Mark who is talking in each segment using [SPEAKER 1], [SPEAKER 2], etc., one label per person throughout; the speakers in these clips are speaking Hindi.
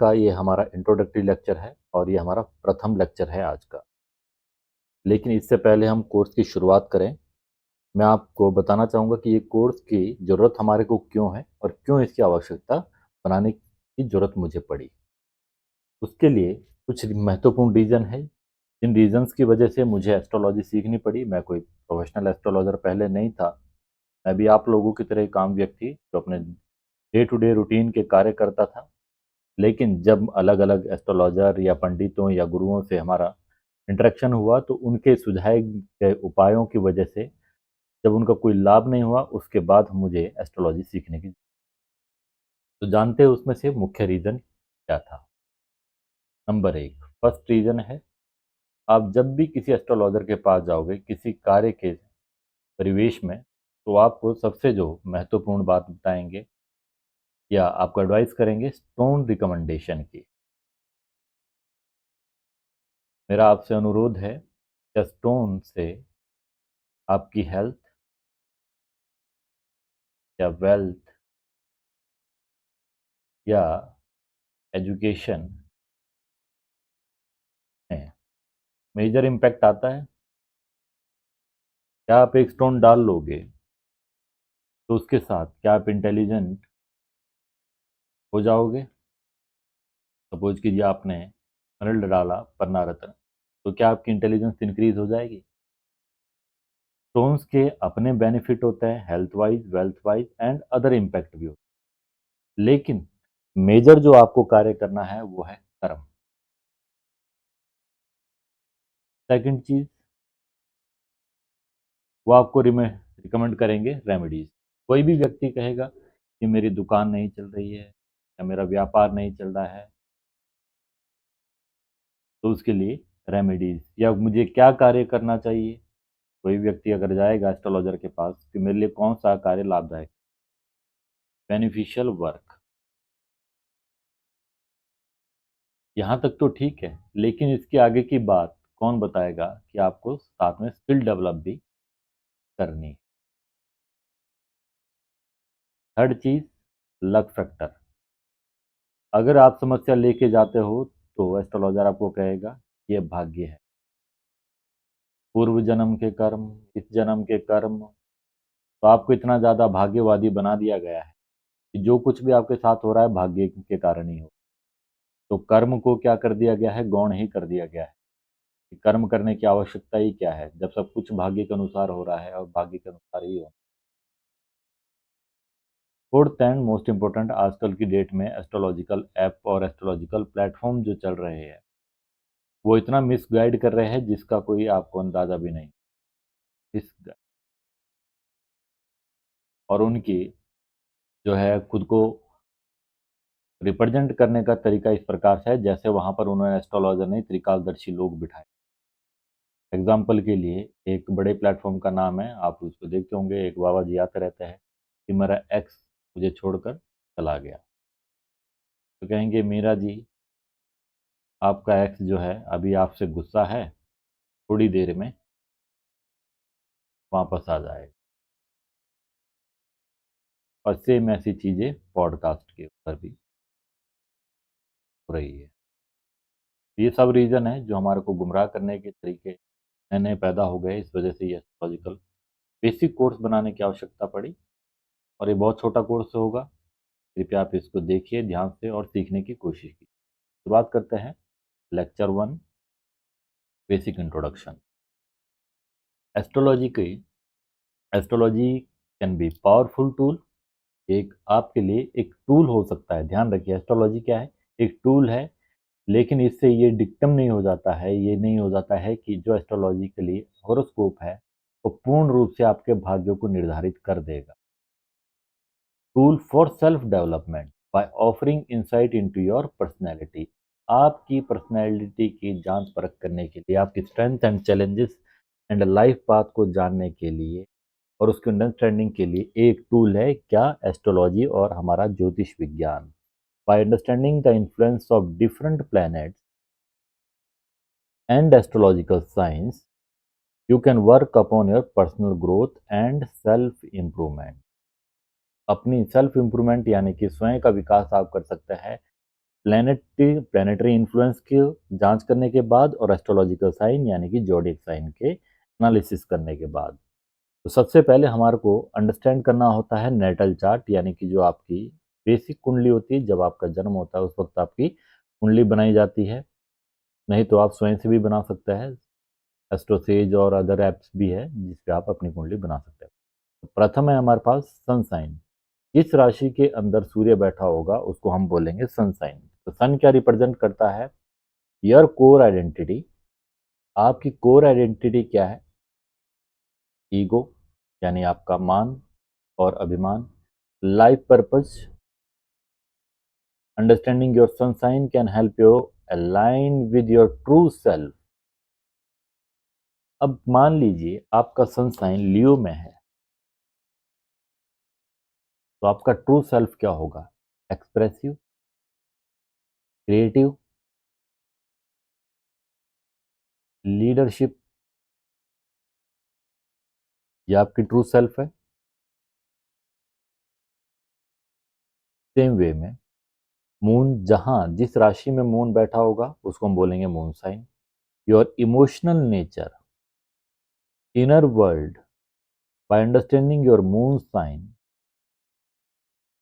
[SPEAKER 1] का ये हमारा इंट्रोडक्टरी लेक्चर है और ये हमारा प्रथम लेक्चर है आज का। लेकिन इससे पहले हम कोर्स की शुरुआत करें, मैं आपको बताना चाहूँगा कि ये कोर्स की ज़रूरत हमारे को क्यों है और क्यों इसकी आवश्यकता बनाने की ज़रूरत मुझे पड़ी। उसके लिए कुछ महत्वपूर्ण रीज़न है, जिन रीज़न्स की वजह से मुझे एस्ट्रोलॉजी सीखनी पड़ी। मैं कोई प्रोफेशनल एस्ट्रोलॉजर पहले नहीं था। मैं भी आप लोगों की तरह एक आम व्यक्ति जो अपने डे टू डे रूटीन के कार्य करता था। लेकिन जब अलग-अलग एस्ट्रोलॉजर या पंडितों या गुरुओं से हमारा इंटरेक्शन हुआ, तो उनके सुझाए गए उपायों की वजह से जब उनका कोई लाभ नहीं हुआ, उसके बाद मुझे एस्ट्रोलॉजी सीखने की। तो जानते हैं उसमें से मुख्य रीज़न क्या था? नंबर 1, फर्स्ट रीज़न है, आप जब भी किसी एस्ट्रोलॉजर के पास जाओगे, किसी कार्य के परिवेश में, तो आपको सबसे जो महत्वपूर्ण बात बताएँगे या आपको एडवाइस करेंगे स्टोन रिकमेंडेशन की। मेरा आपसे अनुरोध है, क्या स्टोन से आपकी हेल्थ या वेल्थ या एजुकेशन में मेजर इम्पैक्ट आता है? क्या आप एक स्टोन डाल लोगे, तो उसके साथ क्या आप इंटेलिजेंट हो जाओगे? सपोज कीजिए आपने एमरल्ड डाला पन्ना रत्न, तो क्या आपकी इंटेलिजेंस इंक्रीज हो जाएगी? स्टोन्स के अपने बेनिफिट होते हैं, health wise, wealth wise and other impact भी होते हैं। लेकिन मेजर जो आपको कार्य करना है वो है कर्म। सेकंड चीज, वो आपको रिकमेंड करेंगे रेमेडीज। कोई भी व्यक्ति कहेगा कि मेरी दुकान नहीं चल रही है या मेरा व्यापार नहीं चल रहा है, तो उसके लिए रेमेडीज या मुझे क्या कार्य करना चाहिए। कोई व्यक्ति अगर जाएगा एस्ट्रोलॉजर के पास कि मेरे लिए कौन सा कार्य लाभदायक, बेनिफिशियल वर्क, यहाँ तक तो ठीक है, लेकिन इसके आगे की बात कौन बताएगा कि आपको साथ में स्किल डेवलप भी करनी है। थर्ड चीज, लक फैक्टर। अगर आप समस्या लेके जाते हो, तो एस्ट्रोलॉजर आपको कहेगा ये भाग्य है, पूर्व जन्म के कर्म, इस जन्म के कर्म। तो आपको इतना ज़्यादा भाग्यवादी बना दिया गया है कि जो कुछ भी आपके साथ हो रहा है भाग्य के कारण ही हो। तो कर्म को क्या कर दिया गया है, गौण ही कर दिया गया है कि कर्म करने की आवश्यकता ही क्या है, जब सब कुछ भाग्य के अनुसार हो रहा है और भाग्य के अनुसार ही हो। फोर्थ एंड मोस्ट इम्पोर्टेंट, आजकल की डेट में एस्ट्रोलॉजिकल ऐप और एस्ट्रोलॉजिकल प्लेटफॉर्म जो चल रहे हैं, वो इतना मिसगाइड कर रहे हैं जिसका कोई आपको अंदाज़ा भी नहीं। इस और उनकी जो है खुद को रिप्रेजेंट करने का तरीका इस प्रकार से है, जैसे वहाँ पर उन्होंने एस्ट्रोलॉजर नहीं त्रिकालदर्शी लोग बिठाए। एग्जाम्पल के लिए एक बड़े प्लेटफॉर्म का नाम है, आप उसको देखते होंगे, एक बाबा जी आते रहते हैं कि मेरा एक्स मुझे छोड़कर चला गया। तो कहेंगे मीरा जी, आपका एक्स जो है अभी आपसे गुस्सा है, थोड़ी देर में वापस आ जाएगा। और सेम ऐसी चीज़ें पॉडकास्ट के ऊपर भी हो रही है। ये सब रीज़न है जो हमारे को गुमराह करने के तरीके नए नए पैदा हो गए, इस वजह से ये एस्ट्रोलॉजिकल बेसिक कोर्स बनाने की आवश्यकता पड़ी। और ये बहुत छोटा कोर्स होगा, कृपया आप इसको देखिए ध्यान से और सीखने की कोशिश कीजिए। शुरुआत करते हैं लेक्चर 1, बेसिक इंट्रोडक्शन। एस्ट्रोलॉजी की astrology can be powerful tool. एक आपके लिए एक टूल हो सकता है। ध्यान रखिए, एस्ट्रोलॉजी क्या है, एक टूल है। लेकिन इससे ये डिक्टम नहीं हो जाता है, ये नहीं हो जाता है कि जो एस्ट्रोलॉजिकली हॉरोस्कोप है वो पूर्ण रूप से आपके भाग्यों को निर्धारित कर देगा। Tool for self development by offering insight into your personality. आपकी पर्सनैलिटी की जांच परख करने के लिए, आपकी strength and challenges and life path को जानने के लिए और उसकी अंडरस्टैंडिंग के लिए एक टूल है क्या, एस्ट्रोलॉजी और हमारा ज्योतिष विज्ञान। By understanding the influence of different planets and astrological science, you can work upon your personal growth and self improvement। अपनी सेल्फ इम्प्रूवमेंट यानी कि स्वयं का विकास आप कर सकते हैं प्लैनेटरी इन्फ्लुएंस की जांच करने के बाद और एस्ट्रोलॉजिकल साइन यानी कि ज़ोडिएक साइन के एनालिसिस करने के बाद। तो सबसे पहले हमारे को अंडरस्टैंड करना होता है नेटल चार्ट यानी कि जो आपकी बेसिक कुंडली होती है। जब आपका जन्म होता है उस वक्त आपकी कुंडली बनाई जाती है, नहीं तो आप स्वयं से भी बना सकते हैं। एस्ट्रोसेज और अदर ऐप्स भी है जिस पे आप अपनी कुंडली बना सकते हैं। तो प्रथम है हमारे पास सन साइन। जिस राशि के अंदर सूर्य बैठा होगा उसको हम बोलेंगे सन साइन। तो सन क्या रिप्रेजेंट करता है? Your core identity. आपकी कोर आइडेंटिटी क्या है? ईगो यानी आपका मान और अभिमान। Life purpose. Understanding your sun sign can help you align with your true self. अब मान लीजिए आपका सन साइन लियो में है, तो आपका ट्रू सेल्फ क्या होगा? एक्सप्रेसिव, क्रिएटिव, लीडरशिप, ये आपकी ट्रू सेल्फ है। सेम वे में मून, जहां जिस राशि में मून बैठा होगा उसको हम बोलेंगे moon sign. Your emotional nature, inner world. By understanding your moon sign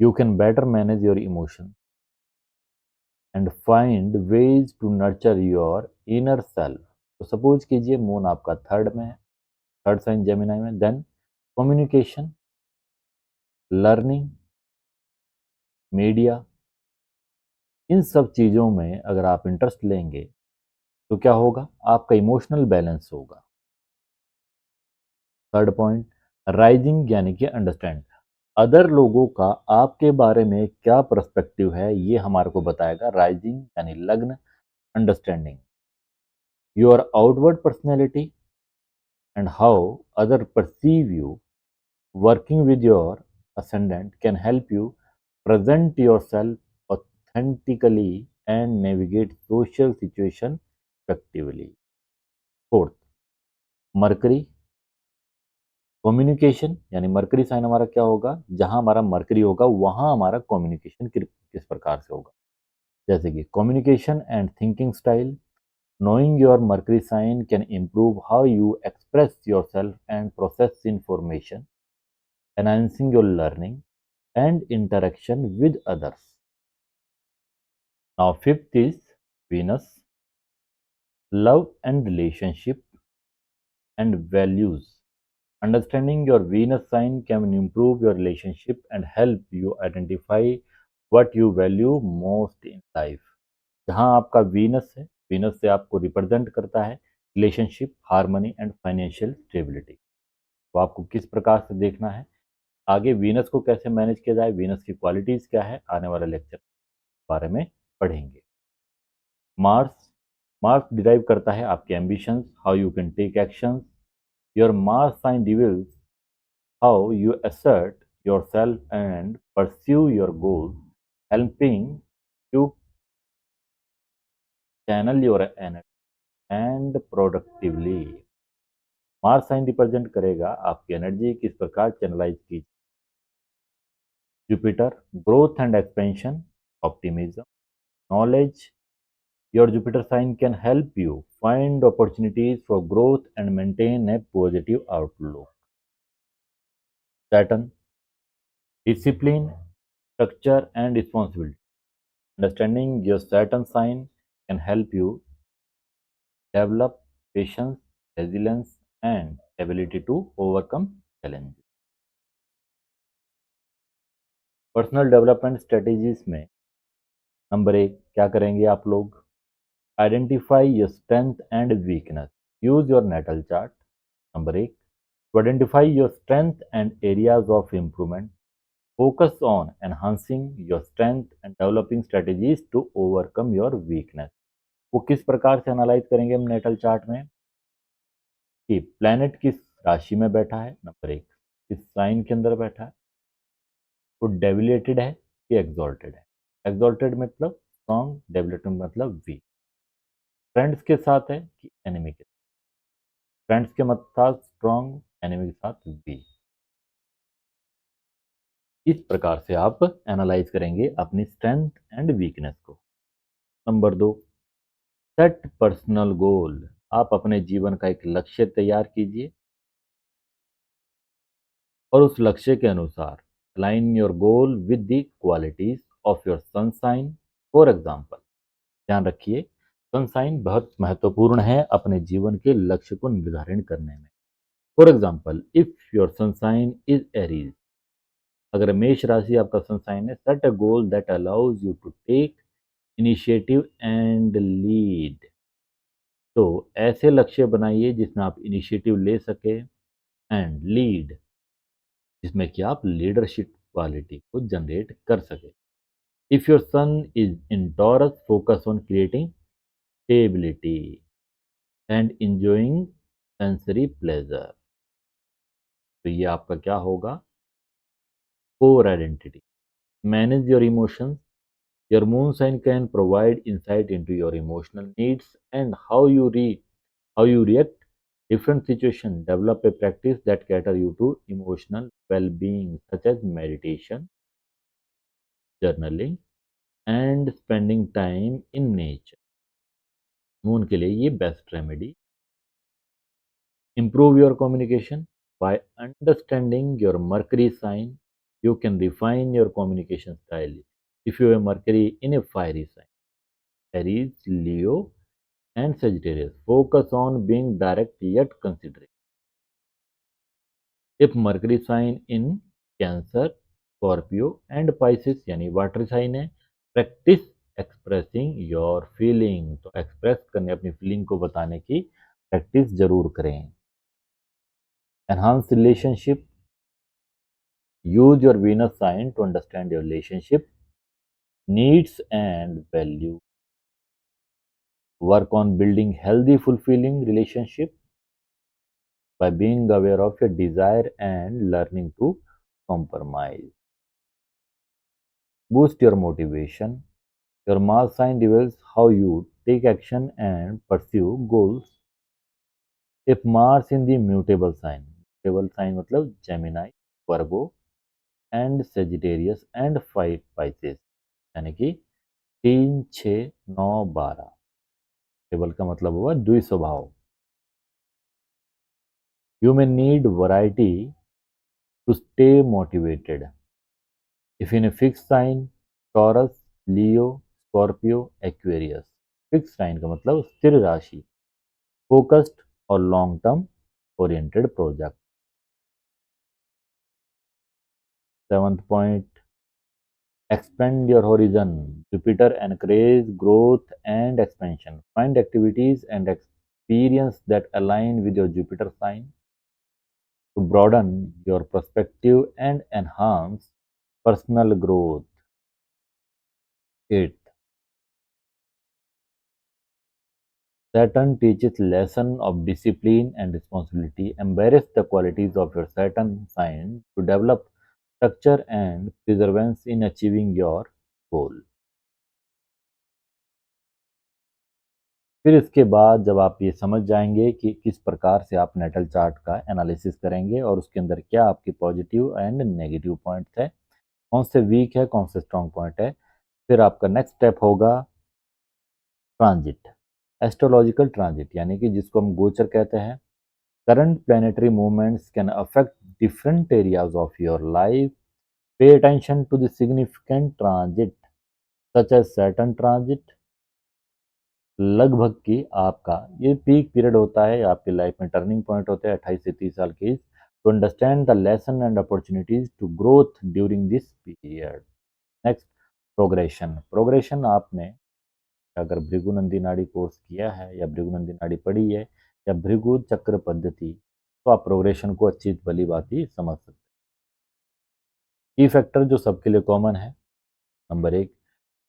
[SPEAKER 1] you can better manage your emotions and find ways to nurture your inner self। तो सपोज कीजिए मून आपका थर्ड में है, थर्ड साइन जेमिनाई में, देन कम्युनिकेशन, लर्निंग, मीडिया, इन सब चीज़ों में अगर आप इंटरेस्ट लेंगे तो क्या होगा? आपका इमोशनल बैलेंस होगा। थर्ड पॉइंट, राइजिंग यानी कि अंडरस्टैंड। अदर लोगों का आपके बारे में क्या पर्सपेक्टिव है ये हमारे को बताएगा। राइजिंग यानी लग्न, understanding your outward personality and how others perceive you. Working with your ascendant can help you present yourself authentically and navigate social situation effectively। Fourth, mercury, communication यानी मरकरी साइन हमारा क्या होगा? जहां हमारा मरकरी होगा वहां हमारा कम्युनिकेशन किस प्रकार से होगा? जैसे कि communication and thinking style. Knowing your Mercury sign can improve how you express yourself and process information, enhancing your learning and interaction with others। Now, fifth is Venus, love and relationship and values। Understanding your Venus sign can improve your relationship and help you identify what you value most in life। जहाँ आपका वीनस है, वीनस से आपको रिप्रेजेंट करता है relationship, harmony and financial stability. तो आपको किस प्रकार से देखना है, आगे वीनस को कैसे मैनेज किया जाए, वीनस की क्वालिटीज क्या है, आने वाले लेक्चर के बारे में पढ़ेंगे। मार्स, मार्स डिराइव करता है आपके ambitions, how you can take actions. Your Mars sign reveals how you assert yourself and pursue your goals, helping you channel your energy and productively। Mars sign represent करेगा आपकी एनर्जी किस प्रकार चैनलाइज की। Jupiter, growth and expansion, optimism, knowledge. Your Jupiter sign can help you find opportunities for growth and maintain a positive outlook. Saturn, discipline, structure and responsibility. Understanding your Saturn sign can help you develop patience, resilience and ability to overcome challenges. Personal development strategies में नंबर 1 क्या करेंगे आप लोग? Identify your strength and weakness. Use your natal chart. Number 1, to identify your strength and areas of improvement, focus on enhancing your strength and developing strategies to overcome your weakness। वो किस प्रकार से एनालाइज करेंगे हम नेटल चार्ट में कि प्लैनेट किस राशि में बैठा है, नंबर 1 किस साइन के अंदर बैठा है, वो डेविलेटेड है कि एक्सॉल्टेड है। एक्सॉल्टेड मतलब स्ट्रॉन्ग, डेविलेटेड मतलब वीक। फ्रेंड्स के साथ है कि एनिमी के साथ? फ्रेंड्स के साथ स्ट्रॉन्ग, एनिमी के साथ वीक। इस प्रकार से आप एनालाइज करेंगे अपनी स्ट्रेंथ एंड वीकनेस को। Number 2, set personal goal. आप अपने जीवन का एक लक्ष्य तैयार कीजिए और उस लक्ष्य के अनुसार align your goal with the qualities of your sun sign. For example, ध्यान रखिए, सन साइन बहुत महत्वपूर्ण है अपने जीवन के लक्ष्य को निर्धारण करने में। For example, if your sun sign is Aries, अगर मेष राशि आपका सन साइन है, set a goal that allows you to take initiative and lead. तो ऐसे लक्ष्य बनाइए जिसमें आप इनिशिएटिव ले सके एंड लीड, जिसमें कि आप लीडरशिप क्वालिटी को जनरेट कर सके। If your sun is in Taurus, focus on creating stability and enjoying sensory pleasure. तो ये आपका क्या होगा? Core identity. Manage your emotions. Your moon sign can provide insight into your emotional needs and how you react different situation. Develop a practice that cater you to emotional well-being, such as meditation, journaling, and spending time in nature. Moon के लिए ये best remedy. Improve your communication. By understanding your Mercury sign, you can refine your communication style. If you have Mercury in a fiery sign, Aries, Leo, and Sagittarius, focus on being direct yet considerate. If Mercury sign in Cancer, Scorpio, and Pisces, यानी वाटर साइन है, प्रैक्टिस एक्सप्रेसिंग योर फीलिंग। तो एक्सप्रेस करने, अपनी फीलिंग को बताने की प्रैक्टिस जरूर करें। Enhance relationship. Use your Venus sign to understand your relationship needs and value. Work on building healthy, fulfilling relationship by being aware of your desire and learning to compromise. Boost your motivation. Your Mars sign reveals how you take action and pursue goals. If Mars in the mutable sign मतलब Gemini, Virgo and Sagittarius and 5 Pisces, यानी कि 3, 6, 9, 12। टेबल का मतलब हुआ द्विस्वभाव। You may need variety to stay motivated. If in a fixed sign, Taurus, Leo, Scorpio, Aquarius, fix sign का मतलब स्थिर राशि, फोकस्ड और long term oriented project. Seventh point, expand your horizon. Jupiter encourages growth and expansion. Find activities and experience that align with your Jupiter sign to broaden your perspective and enhance personal growth. 8. Saturn teaches lesson of discipline and responsibility. Embrace the qualities of your Saturn sign to develop structure and perseverance in achieving your goal. फिर इसके बाद जब आप ये समझ जाएंगे कि किस प्रकार से आप नेटल चार्ट का एनालिसिस करेंगे और उसके अंदर क्या आपके पॉजिटिव एंड नेगेटिव पॉइंट्स है, कौन से वीक है, कौन से स्ट्रॉन्ग पॉइंट है, फिर आपका नेक्स्ट स्टेप होगा ट्रांजिट। एस्ट्रोलॉजिकल ट्रांजिट यानी कि जिसको हम गोचर कहते हैं। Current planetary movements can affect different areas of your life. Pay attention to the significant transit such as Saturn transit. लगभग कि आपका ये पीक पीरियड होता है, आपकी लाइफ में टर्निंग पॉइंट होते हैं 28 से 30 साल की। To understand the lesson and opportunities to growth during this period. Next, progression. Progression आपने अगर भृगुनंदी नाड़ी कोर्स किया है या भृगुनंदी नाड़ी पढ़ी है या भृगु चक्र पद्धति, तो आप प्रोग्रेशन को अच्छी भली भांति समझ सकते हैं। की फैक्टर जो सबके लिए कॉमन है, नंबर 1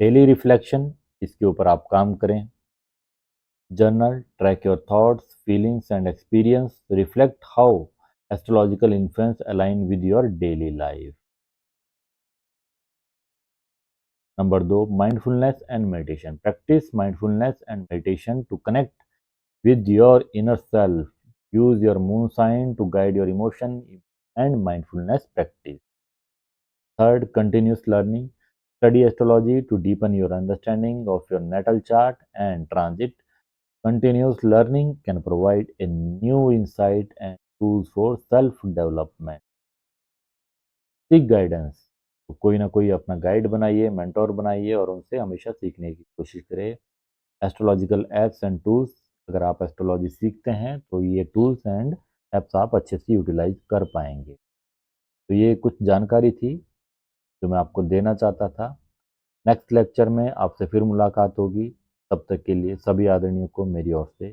[SPEAKER 1] डेली रिफ्लेक्शन, इसके ऊपर आप काम करें। Journal, track your thoughts, feelings and experience, reflect how astrological influence align with your daily life. Number 2 mindfulness and meditation. Practice mindfulness and meditation to connect with your inner self. Use your moon sign to guide your emotion and mindfulness practice. Third, continuous learning. Study astrology to deepen your understanding of your natal chart and transit. Continuous learning can provide a new insight and tools for self-development. सीख गाइडेंस, तो कोई ना कोई अपना गाइड बनाइए, मेंटोर बनाइए और उनसे हमेशा सीखने की कोशिश करें। एस्ट्रोलॉजिकल ऐप्स एंड टूल्स, अगर आप एस्ट्रोलॉजी सीखते हैं तो ये टूल्स एंड ऐप्स आप अच्छे से यूटिलाइज कर पाएंगे। तो ये कुछ जानकारी थी जो मैं आपको देना चाहता था। नेक्स्ट लेक्चर में आपसे फिर मुलाकात होगी। तब तक के लिए सभी आदरणीयों को मेरी ओर से